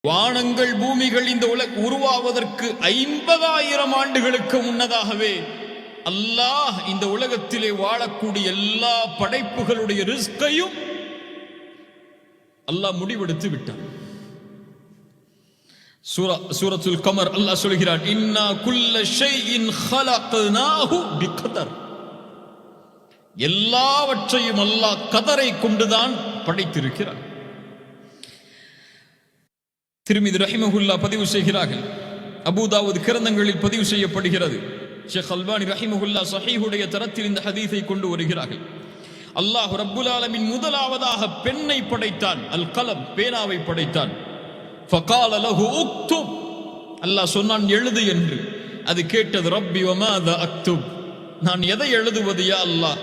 வானங்கள் பூமிகள் இந்த உருவாவதற்கு 50,000 ஆண்டுகளுக்கு முன்னதாகவே அல்லாஹ் இந்த உலகத்திலே வாழக்கூடிய எல்லா படைப்புகளுடைய ரிஸ்கையும் அல்லாஹ் முடிவெடுத்து விட்டான். சூரத்துல் கமர் அல்லாஹ் சொல்கிறான், இன்னா குல்ல ஷைஇன் ஹலக்னாஹு பிகதர். எல்லாவற்றையும் அல்லாஹ் கதரை கொண்டுதான் படைத்திருக்கிறான். திருமிதி ரஹிமஹுல்லா பதிவு செய்கிறார்கள், அபூதாவுத் கிரந்தங்களில் பதிவு செய்யப்படுகிறது. ஷேக் அல்பானி ரஹிமஹுல்லா ஸஹீஹுடைய தரத்தில் இந்த ஹதீஸை கொண்டு வருகிறார்கள். அல்லாஹ் ரப்புல் ஆலமீன் முதலாவதாக பெண்ணை படைத்தான், அல் கலம் பேனாவை படைத்தான். ஃபகால லஹு உக்துப், அல்லாஹ் சொன்னான் எழுது என்று. அது கேட்டது, ரப்பி வமாதா அக்துப், நான் எதை எழுதுவது யா அல்லாஹ்?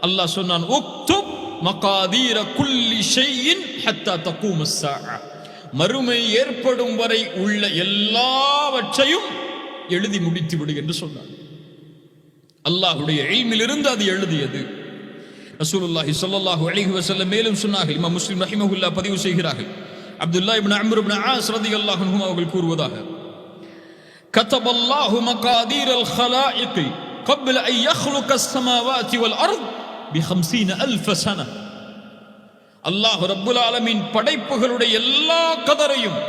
அல்லாஹ் சொன்னான், உக்துப் மகாதீர குல்லி ஷைஇன் ஹத்தா தகூம ஸாஅ, மறுமை ஏற்படும் வரை உள்ள எல்லாவற்றையும் எழுதி முடித்து விடு என்று சொன்னார். அல்லாஹ்வுடைய இல்மிலிருந்து அது எழுதியது. ரசூலுல்லாஹி ஸல்லல்லாஹு அலைஹி வஸல்லம் மேலும் சொன்னார்கள், இமாம் முஸ்லிம் ரஹிமஹுல்லா பதிவு செய்கிறார்கள், அப்துல்லாஹ் இப்னு அம்ர் இப்னு ஆஸ் ரலியல்லாஹு அன்ஹுமா அவர்கள் கூறுவதாக, கதபல்லாஹு மகாதீரல் ஹலாயிக் قبل أن يخلق السماوات والأرض ب50,000 سنة. அல்லாஹ் ரப்புல் ஆலமீன் படைப்புகளுடைய எல்லா கதரையும்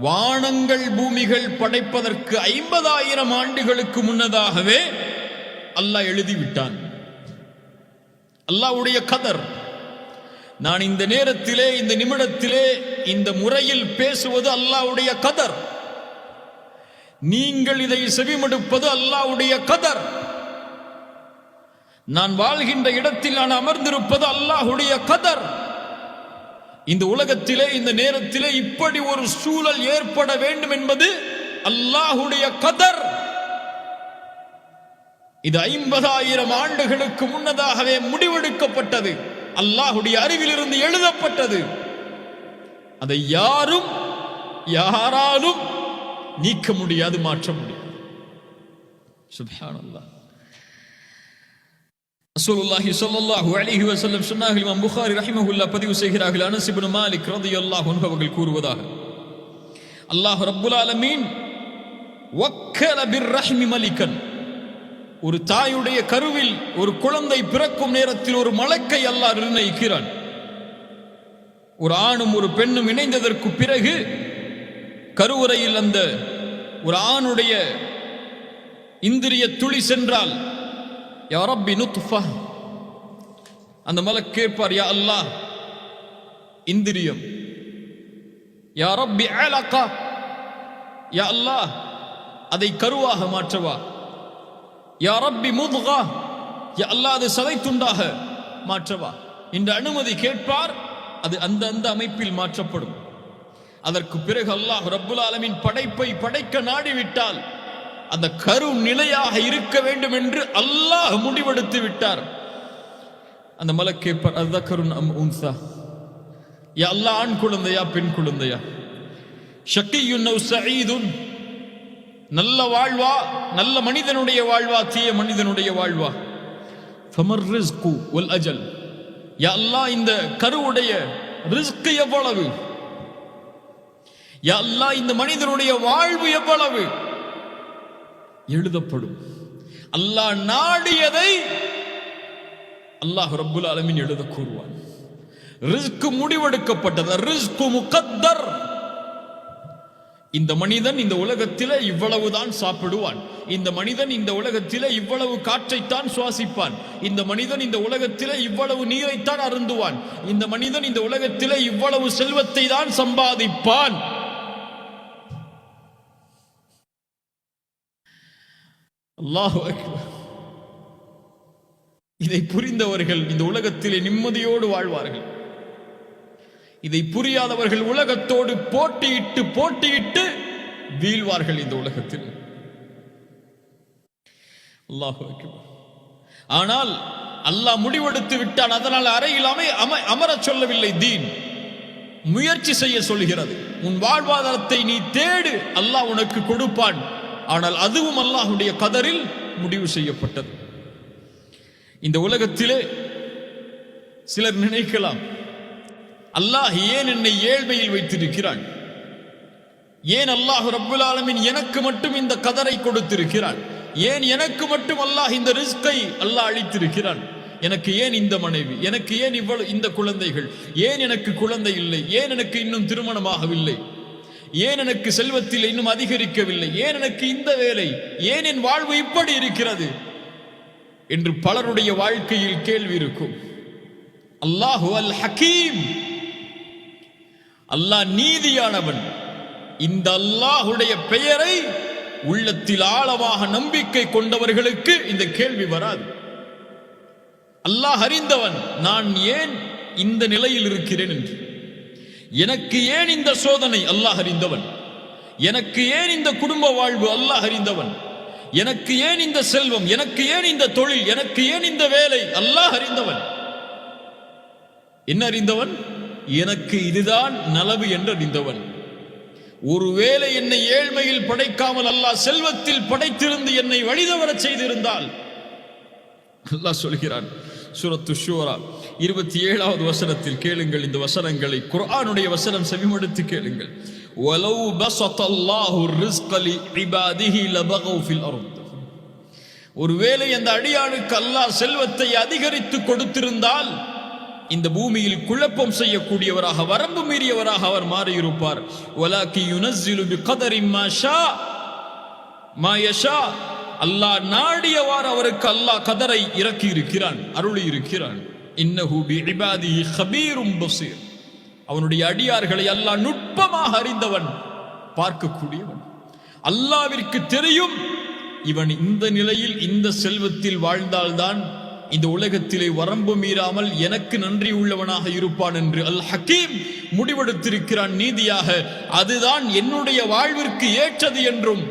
வானங்கள் பூமிகள் படைப்பதற்கு 50,000 ஆண்டுகளுக்கு முன்னதாகவே அல்லாஹ் எழுதிவிட்டான். அல்லாஹ்வுடைய கதர். நான் இந்த நேரத்திலே இந்த நிமிடத்திலே இந்த முறையில் பேசுவது அல்லாஹ்வுடைய கதர். நீங்கள் இதை செவிமடுப்பது அல்லாஹ்வுடைய கதர். நான் வாழ்கின்ற இடத்தில் நான் அமர்ந்திருப்பது அல்லாஹ்வுடைய கதர். இந்த உலகத்திலே இந்த நேரத்திலே இப்படி ஒரு சூழல் ஏற்பட வேண்டும் என்பது அல்லாஹ்வுடைய கதர். இது 50,000 ஆண்டுகளுக்கு முன்னதாகவே முடிவெடுக்கப்பட்டது, அல்லாஹ்வுடைய அறிவிலிருந்து எழுதப்பட்டது. அதை யாராலும் நீக்க முடியாது, மாற்ற முடியாது. சுப்ஹானல்லாஹ். ரசூலுல்லாஹி ஸல்லல்லாஹு அலைஹி வஸல்லம் சொன்னார்கள், இமாம் புகாரி ரஹிமஹுல்லா பதிவு செய்கிறார்கள், அனஸ் இப்னு மாலிக் ரலியல்லாஹு அன்ஹு அவர்கள் கூறுவதாக, அல்லாஹ் ரப்புல் ஆலமீன் வக்கல பிர்ரஹ்மி மலிகன், ஒரு தாயுடைய கருவில் ஒரு குழந்தை பிறக்கும் நேரத்தில் ஒரு மலக்கை அல்லாஹ் நிர்ணயிக்கிறான். ஒரு ஆணும் ஒரு பெண்ணும் இணைந்ததற்கு பிறகு கருவறையில் அந்த ஒரு ஆணுடைய இந்திரிய துளி சென்றால், யா ரப்பி நுத்ஃபா, அந்த மலக் கேட்பார், யா அல்லாஹ் இந்திரியம். யா ரப்பி அலகா, யா அல்லாஹ் அதை கருவாக மாற்றவா. யா ரப்பி முத்கா, யா அல்லாஹ் அது சதை துண்டாக மாற்றவா. இந்த அனுமதி கேட்பார், அது அந்த அமைப்பில் மாற்றப்படும். அதற்கு பிறகு அல்லாஹ் ரப்புல் ஆலமீன் படைப்பை படைக்க நாடிவிட்டால் அந்த கரு நிலையாக இருக்க வேண்டும் என்று அல்லாஹ் முடிவெடுத்து விட்டார். அந்த மலக் கேட்பார், அஸ்ஸகருன் அம் உன்ஸா, யா அல்லாஹ் ஆண் குழந்தையா பெண் குழந்தையா? ஷக்கியுன் அவ் சஈதுன், நல்ல வாழ்வா நல்ல மனிதனுடைய வாழ்வா தீய மனிதனுடைய வாழ்வா? ஃபமர் ரிஸ்கு வல் அஜல், யா அல்லாஹ் இந்த கருவுடைய ரிஸ்க் எவ்வளவு? யா அல்லாஹ் இந்த மனிதனுடைய வாழ்வு எவ்வளவு? எழுதப்படும். அல்லாஹ் நாடியதை அல்லாஹ் ரப்புல் ஆலமீன் எழுத கூறுவான். ரிஸ்க் முடிவெடுக்கப்பட்டது, ரிஸ்க் முகத்தர். இந்த மனிதன் இந்த உலகத்திலே இவ்வளவுதான் சாப்பிடுவான், இந்த மனிதன் இந்த உலகத்திலே இவ்வளவு காற்றைத்தான் சுவாசிப்பான், இந்த மனிதன் இந்த உலகத்திலே இவ்வளவு நீரைத்தான் அருந்துவான், இந்த மனிதன் இந்த உலகத்திலே இவ்வளவு செல்வத்தை தான் சம்பாதிப்பான். அல்லாஹு அக்பர். இதை புரிந்தவர்கள் இந்த உலகத்திலே நிம்மதியோடு வாழ்வார்கள். இதை புரியாதவர்கள் உலகத்தோடு போட்டியிட்டு வீழ்வார்கள் இந்த உலகத்தில். அல்லாஹு அக்பர். ஆனால் அல்லாஹ் முடிவெடுத்து விட்டான், அதனால் அறையில் அமரச் சொல்லவில்லை. தீன் முயற்சி செய்ய சொல்கிறது. உன் வாழ்வாதாரத்தை நீ தேடு, அல்லாஹ் உனக்கு கொடுப்பான். ஆனால் அதுவும் அல்லாஹ்வுடைய கதரில் முடிவு செய்யப்பட்டது. இந்த உலகத்திலே சிலர் நினைக்கலாம், அல்லாஹ் ஏன் என்னை ஏழ்மையில் வைத்திருக்கிறான்? ஏன் அல்லாஹ் ரப்புல் ஆலமீன் எனக்கு மட்டும் இந்த கதரை கொடுத்திருக்கிறான்? ஏன் எனக்கு மட்டும் அல்லாஹ் இந்த ரிஸ்கை அல்லாஹ் அளித்திருக்கிறான்? எனக்கு ஏன் இந்த மனைவி, எனக்கு ஏன் இவ்வளவு இந்த குழந்தைகள், ஏன் எனக்கு குழந்தை இல்லை, ஏன் எனக்கு இன்னும் திருமணமாகவில்லை, ஏன் எனக்கு செல்வத்தில் இன்னும் அதிகரிக்கவில்லை, ஏன் எனக்கு இந்த வேலை, ஏன் என் வாழ்வு இப்படி இருக்கிறது என்று பலருடைய வாழ்க்கையில் கேள்வி இருக்கும். அல்லாஹு அல் ஹக்கீம், அல்லாஹ் நீதியானவன். இந்த அல்லாஹுடைய பெயரை உள்ளத்தில் ஆழமாக நம்பிக்கை கொண்டவர்களுக்கு இந்த கேள்வி வராது. அல்லாஹ் அறிந்தவன், நான் ஏன் இந்த நிலையில் இருக்கிறேன் என்று. எனக்கு ஏன் இந்த சோதனை, அல்லாஹ் அறிந்தவன். எனக்கு ஏன் இந்த குடும்ப வாழ்வு, அல்லாஹ் அறிந்தவன். எனக்கு ஏன் இந்த செல்வம், எனக்கு ஏன் இந்த தொழில், எனக்கு ஏன் இந்த வேலை, அல்லாஹ் அறிந்தவன். என்ன அறிந்தவன்? எனக்கு இதுதான் நலவு என்று அறிந்தவன். ஒருவேளை என்னை ஏழ்மையில் படைக்காமல் அல்லாஹ் செல்வத்தில் படைத்திருந்து என்னை வழிதவர செய்திருந்தால், அல்லாஹ் சொல்கிறான் சூரத்து ஷூரா 27வது வசனத்தில், கேளுங்கள் இந்த வசனங்களை, குர்ஆனுடைய வசனம் செவிமடுத்து கேளுங்கள். வலவ் பஸத்தல்லாஹு ரிஸ்க லிஇபாதிஹி லபகவ் ஃபில் அர்த். ஒருவேளை அந்த அடியானுக்கு அல்லாஹ் செல்வத்தை அதிகரித்து கொடுத்திருந்தால் இந்த பூமியில் குழப்பம் செய்யக்கூடியவராக, வரம்பு மீறியவராக அவர் மாறியிருப்பார். வலாக்கி யுனஸ்ஸிலு பிகதரி மா ஷா மா யஷா. அல்லாஹ் நாடியவாறு அவருக்கு அல்லாஹ் கதரை இறக்கி இருக்கிறான், அருளி இருக்கிறான். இன்னஹு பிஇபாதிஹி கபீரும் பஸீர். அவனுடைய அடியார்களை அல்லாஹ் நுட்பமாக அறிந்தவன், பார்க்கக்கூடியவன். அல்லாஹ்விற்கு தெரியும் இவன் இந்த நிலையில் இந்த செல்வத்தில் வாழ்ந்தால்தான் இந்த உலகத்திலே வரம்பு மீறாமல் எனக்கு நன்றி உள்ளவனாக இருப்பான் என்று அல் ஹக்கீம் முடிவெடுத்திருக்கிறான் நீதியாக. அதுதான் என்னுடைய வாழ்விற்கு ஏற்றது என்றும்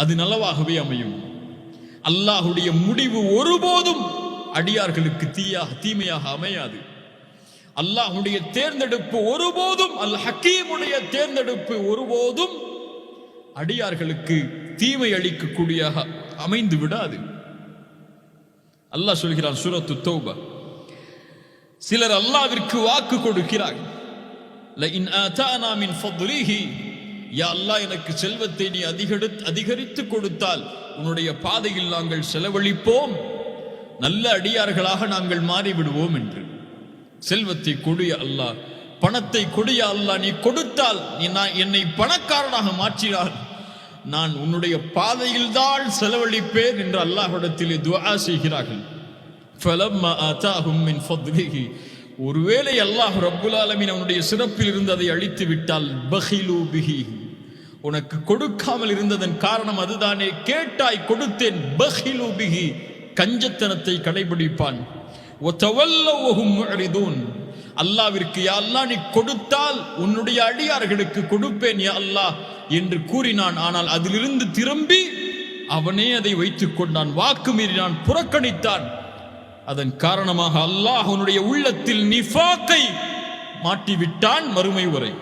அது நலவாகவே அமையும். அல்லாஹுடைய முடிவு ஒருபோதும் அடியார்களுக்கு தீமையாக அமையாது. அல்லாஹுடைய தேர்ந்தெடுப்பு ஒருபோதும், அல் ஹக்கீமுடைய தேர்ந்தெடுப்பு ஒருபோதும் அடியார்களுக்கு தீமை அளிக்கக்கூடியதாக அமைந்து விடாது. அல்லாஹ் சொல்கிறான் சூரத்து தௌபா, சிலர் அல்லாஹ்விற்கு வாக்கு கொடுக்கிறார்கள். லஇன் ஆதானா மின் ஃபத்லிஹி, யா அல்லாஹ் எனக்கு செல்வத்தை நீ அதிகரித்து கொடுத்தால் உன்னுடைய பாதையில் நாங்கள் செலவழிப்போம், நல்ல அடியார்களாக நாங்கள் மாறிவிடுவோம் என்று. செல்வத்தை கொடிய அல்லாஹ், பணத்தை கொடிய அல்லாஹ், நீ கொடுத்தால், நீ என்னை பணக்காரனாக மாற்றினார், நான் உன்னுடைய பாதையில் தான் செலவழிப்பேன் என்று அல்லாஹ்விடத்திலே துஆ செய்கிறார்கள். ஃபலம்மா ஆதாஹும் மின் ஃபத்லிஹி, ஒருவேளை அல்லாஹ் ரப்புல் ஆலமீன் அவனுடைய சிறப்பில் இருந்து அதை அழித்து விட்டால், பகிலு பிஹி, உனக்கு கொடுக்காமல் இருந்ததன் காரணம் அதுதானே, கேட்டாய் கொடுத்தேன், பகிலு பிஹி, கஞ்சத்தனத்தை கடைபிடிப்பான். வதவல்லவ் வஹும் முஅரிதூன், அல்லாஹ்விற்கு யா அல்லாஹ் நீ கொடுத்தால் உன்னுடைய அடியார்களுக்கு கொடுப்பேன் யா அல்லாஹ் என்று கூறினான். ஆனால் அதிலிருந்து திரும்பி அவனே அதை வைத்துக் கொண்டான், வாக்கு மீறினான், புறக்கணித்தான். அதன் காரணமாக அல்லாஹ் அவனுடைய உள்ளத்தில் நிஃபாக்கை மாட்டிவிட்டான். மறுமை வரை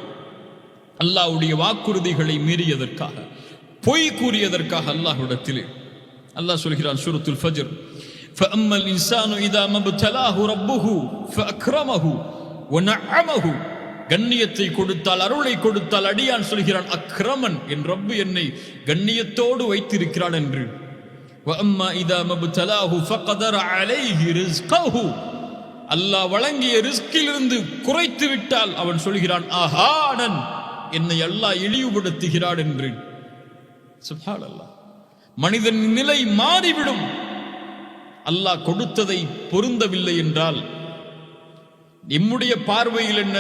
அல்லாஹ்வுடைய வாக்குறுதிகளை மீறியதற்காக, பொய் கூறியதற்காக அல்லாஹ்விடத்திலே அல்லாஹ் சொல்கிறான் சூரத்துல் ஃபஜ்ர், فأما الإنسان إذا ما ابتلاه ربه فأكرمه ونعمه. கண்ணியத்தை கொடுத்தால், அருளை கொடுத்தால், அடியான் சொல்கிறான் அக்ரமன், என் ரப்பு என்னை கண்ணியத்தோடு வைத்திருக்கிறான் என்று. وأما إذا ما ابتلاه فقدر عليه رزقه, அல்லாஹ் வழங்கிய ரிஸ்கிலிருந்து குறைத்து விட்டால் அவன் சொல்கிறான் அஹானன், என்னை அல்லாஹ் இழிவுபடுத்துகிறான் என்று. சுப்ஹானல்லாஹ், மனிதன் நிலை மாறிவிடும். அல்லாஹ் கொடுத்ததை பொருந்தவில்லை என்றால் நம்முடைய பார்வையில் என்ன?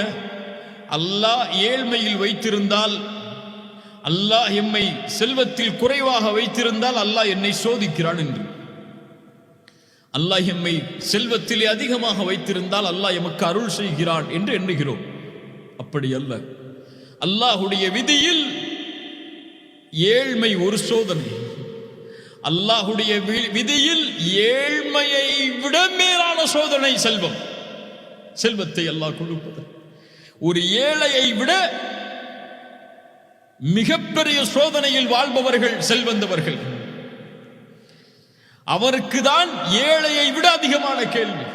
அல்லாஹ் ஏழ்மையில் வைத்திருந்தால், அல்லாஹ் எம்மை செல்வத்தில் குறைவாக வைத்திருந்தால் அல்லாஹ் என்னை சோதிக்கிறான் என்று. அல்லாஹ் எம்மை செல்வத்திலே அதிகமாக வைத்திருந்தால் அல்லாஹ் எமக்கு அருள் செய்கிறான் என்று எண்ணுகிறோம். அப்படி அல்ல. அல்லாஹுடைய விதியில் ஏழ்மை ஒரு சோதனை. அல்லாஹுடைய விதியில் ஏழ்மையை விட மேலான சோதனை செல்வம். செல்வத்தை அல்லாஹ் கொடுப்பது ஒரு ஏழையை விட மிகப்பெரிய சோதனையில் வாழ்பவர்கள் செல்வந்தவர்கள். அவருக்கு தான் ஏழையை விட அதிகமான கேள்வி.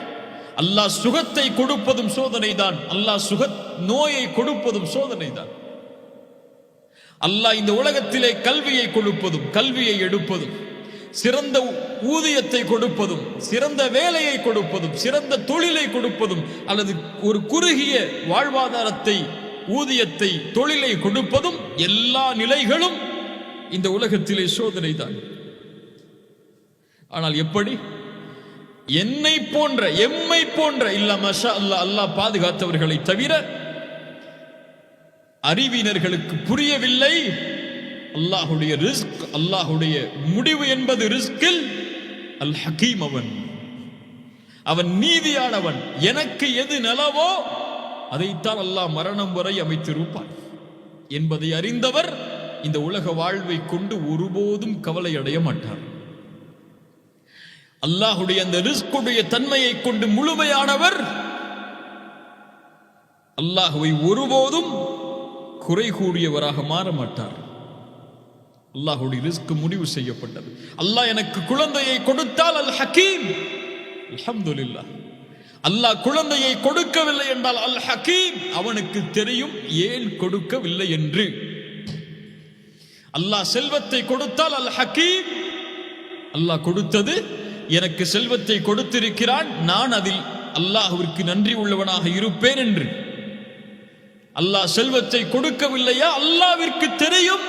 அல்லாஹ் சுகத்தை கொடுப்பதும் சோதனை தான், அல்லாஹ் நோயை கொடுப்பதும் சோதனை தான். அல்லாஹ் இந்த உலகத்திலே கல்வியை கொடுப்பதும் கல்வியை எடுப்பதும் சிறந்த ஊதியத்தை கொடுப்பதும் சிறந்த வேலையை கொடுப்பதும் சிறந்த தொழிலை கொடுப்பதும் அல்லது ஒரு குறுகிய வாழ்வாதாரத்தை ஊதியத்தை தொழிலை கொடுப்பதும் எல்லா நிலைகளும் இந்த உலகத்திலே சோதனை தான். ஆனால் எப்படி என்னை போன்ற எம்மை போன்ற இல்ல மஷா அல்லாஹ் அல்லாஹ் பாதுகாத்தவர்களை தவிர அறிவினர்களுக்கு புரியவில்லை. அல்லாஹுடைய ரிஸ்க், அல்லாஹுடைய முடிவு என்பது ரிஸ்கில் அல் ஹக்கீம், அவன் நீதியானவன். எனக்கு எது நலவோ அதைத்தான் அல்லாஹ் மரணம் வரை அமைத்திருப்பான் என்பதை அறிந்தவர் இந்த உலக வாழ்வை கொண்டு ஒருபோதும் கவலை அடைய மாட்டார். அல்லாஹுடைய அந்த ரிஸ்குடைய தன்மையை கொண்டு முழுமையானவர் அல்லாஹுவை ஒருபோதும் குறை கூறியவராக மாற மாட்டார். அல்லாஹுடைய ரிஸ்க் முடிவு செய்யப்பட்டது. அல்லாஹ் எனக்கு குழந்தையை கொடுத்தால் அல் ஹக்கீம், அல்ஹம்துலில்லாஹ். அல்லாஹ் குழந்தையை கொடுக்கவில்லை என்றால் அல் ஹக்கீம், அவனுக்கு தெரியும் ஏன் கொடுக்கவில்லை என்று. அல்லாஹ் செல்வத்தை கொடுத்தால் அல் ஹக்கீம், அல்லாஹ் கொடுத்தது எனக்கு செல்வத்தை கொடுத்திருக்கிறான், நான் அதில் அல்லாஹ்விற்கு நன்றி உள்ளவனாக இருப்பேன் என்று. அல்லாஹ் செல்வத்தை கொடுக்கவில்லையா, அல்லாஹ்விற்கு தெரியும்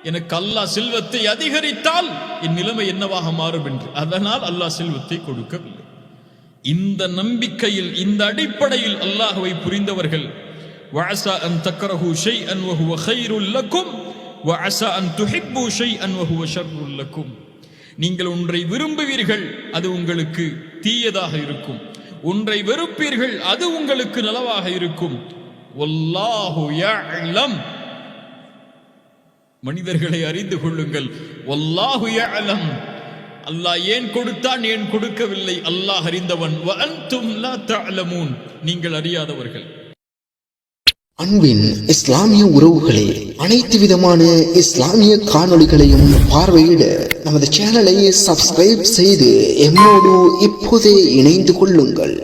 எனக்கு அல்லாஹ் செல்வத்தை அதிகரித்தால் என் நிலைமை என்னவாக மாறும் என்று. அதனால் அல்லாஹ் செல்வத்தை கொடுக்கவில்லை. இந்த நம்பிக்கையில் இந்த அடிப்படையில் அல்லாஹ்வை புரிந்தவர்கள் வஅஸா அன் தக்ரஹு ஷைஅன் வஹுவ கைருல் லக்கும் வஅஸா அன் துஹிப்பு ஷைஅன் வஹுவ ஷர்ருல் லக்கும். நீங்கள் ஒன்றை விரும்புவீர்கள், அது உங்களுக்கு தீயதாக இருக்கும். ஒன்றை வெறுப்பீர்கள், அது உங்களுக்கு நலவாக இருக்கும். வல்லாஹு யஅலம், மனிதர்களை அறிந்து கொள்ளுங்கள். வல்லாஹு யஅலம், அல்லாஹ் ஏன் கொடுத்தான் ஏன் கொடுக்கவில்லை அல்லாஹ் அறிந்தவன். வ அன்தும் லா தஅலமூன், நீங்கள் அறியாதவர்கள். அன்பின் இஸ்லாமிய உறவுகளே, அனைத்து விதமான இஸ்லாமிய காணொளிகளையும் பார்வையிட நமது சேனலை சப்ஸ்கிரைப் செய்து எம்மோடு இப்போதே இணைந்து கொள்ளுங்கள்.